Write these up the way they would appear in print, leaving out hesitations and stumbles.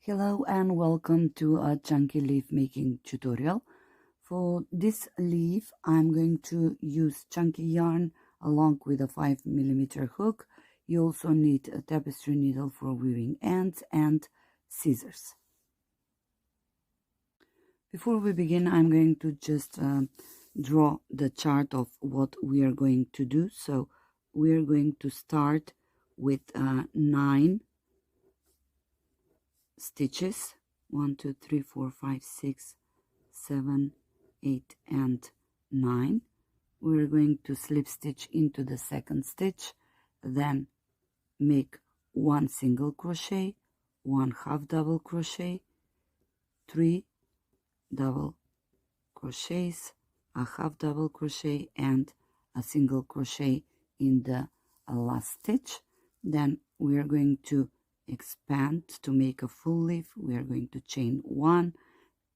Hello and welcome to a chunky leaf making tutorial. For this leaf I'm going to use chunky yarn along with a 5mm hook. You also need a tapestry needle for weaving ends and scissors. Before we begin, I'm going to just draw the chart of what we are going to do. So we are going to start with 9 stitches. 1 2 3 4 5 6 7 8 and 9. We're going to slip stitch into the second stitch, then make 1 single crochet, 1 half double crochet, 3 double crochets, a half double crochet and a single crochet in the last stitch. Then we are going to expand to make a full leaf. We are going to chain 1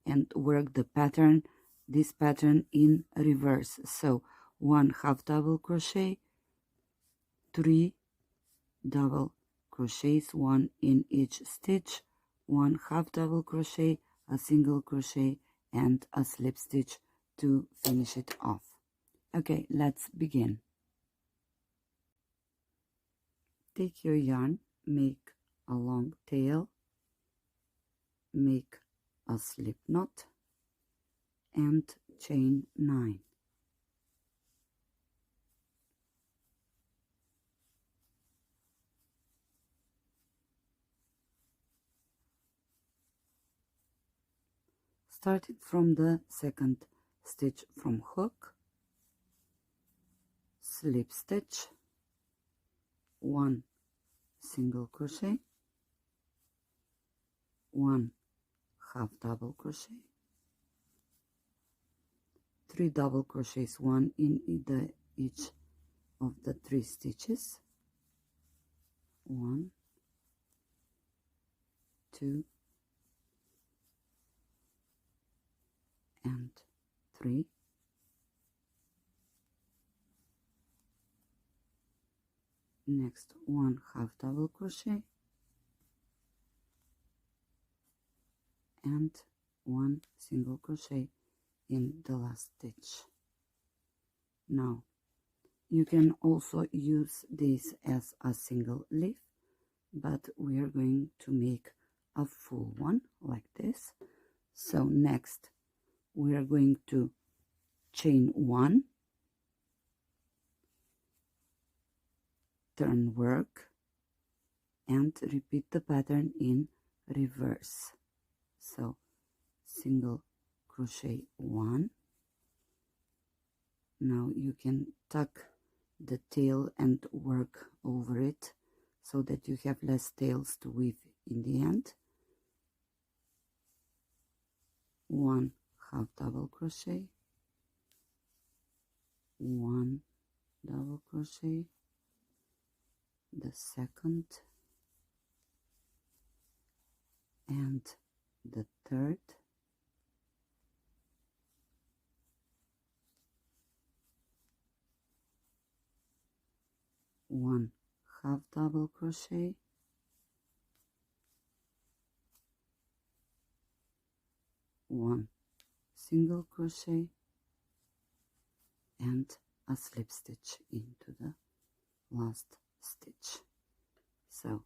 and work the pattern, this pattern in reverse. So 1 half double crochet, 3 double crochets, 1 in each stitch, 1 half double crochet, a single crochet and a slip stitch to finish it off. Okay, let's begin. Take your yarn, make a long tail, make a slip knot and chain 9. Starting from the second stitch from hook, slip stitch, 1 single crochet, 1 half double crochet, 3 double crochets, 1 in each of the 3 stitches, 1 2 and 3, next 1 half double crochet and 1 single crochet in the last stitch. Now you can also use this as a single leaf, but we are going to make a full one like this. So next we are going to chain 1, turn work and repeat the pattern in reverse. So single crochet 1. Now you can tuck the tail and work over it so that you have less tails to weave in the end. 1 half double crochet, 1 double crochet, the second and the third, one half double crochet, one single crochet and a slip stitch into the last stitch. So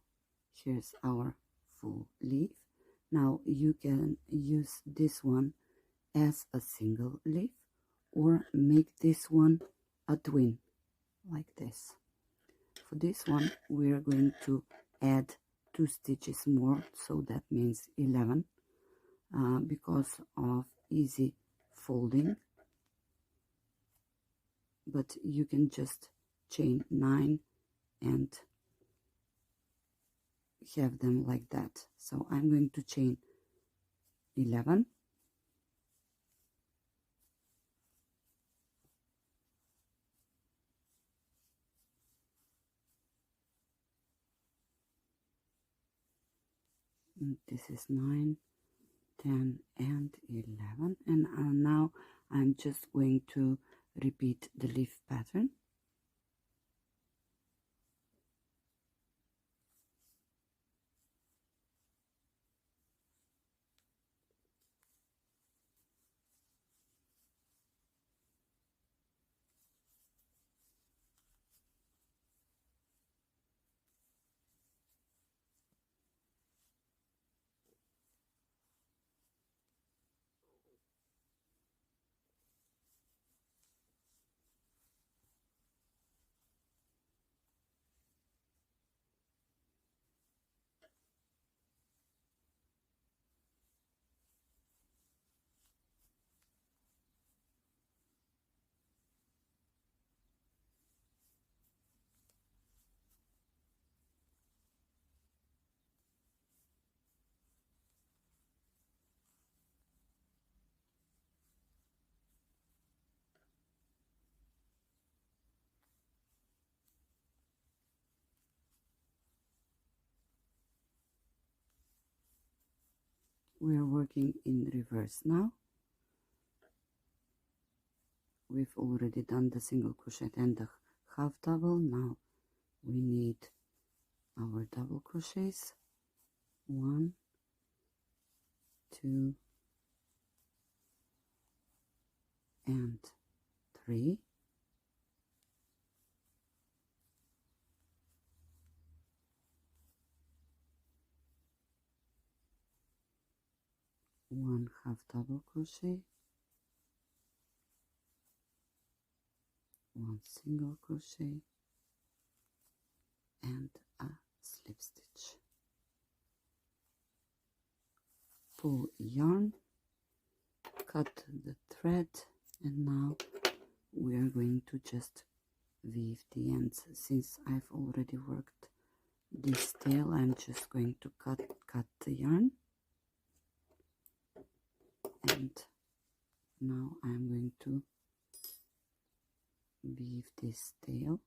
here's our full leaf. Now you can use this one as a single leaf or make this one a twin like this. For this one we are going to add 2 stitches more, so that means 11, because of easy folding, but you can just chain 9 and have them like that. So I'm going to chain 11, and this is 9, 10 and 11, and now I'm just going to repeat the leaf pattern. We are working in reverse now. We've already done the single crochet and the half double. Now we need our double crochets. 1, 2, and 3. One half double crochet, 1 single crochet, and a slip stitch. Pull yarn, cut the thread, and now we are going to just weave the ends. Since I've already worked this tail, I'm just going to cut the yarn, and now I'm going to weave this tail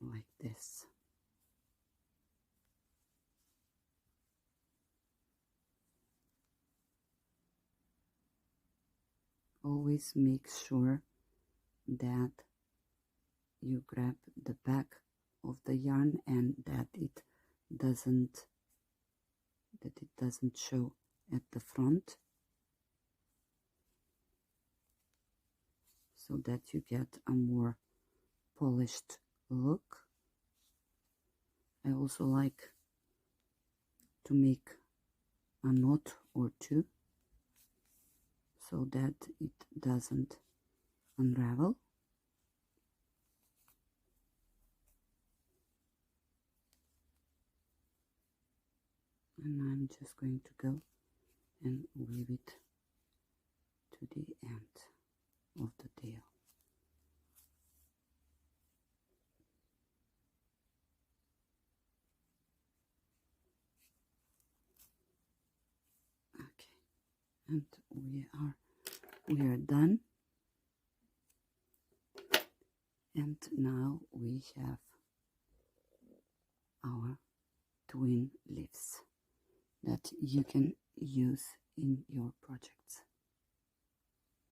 like this. Always make sure that you grab the back of the yarn and that it doesn't show at the front, so that you get a more polished look. I also like to make a knot or two so that it doesn't unravel. And I'm just going to go and weave it to the end of the tail. Okay, and we are done. And now we have our twin leaves that you can use in your projects.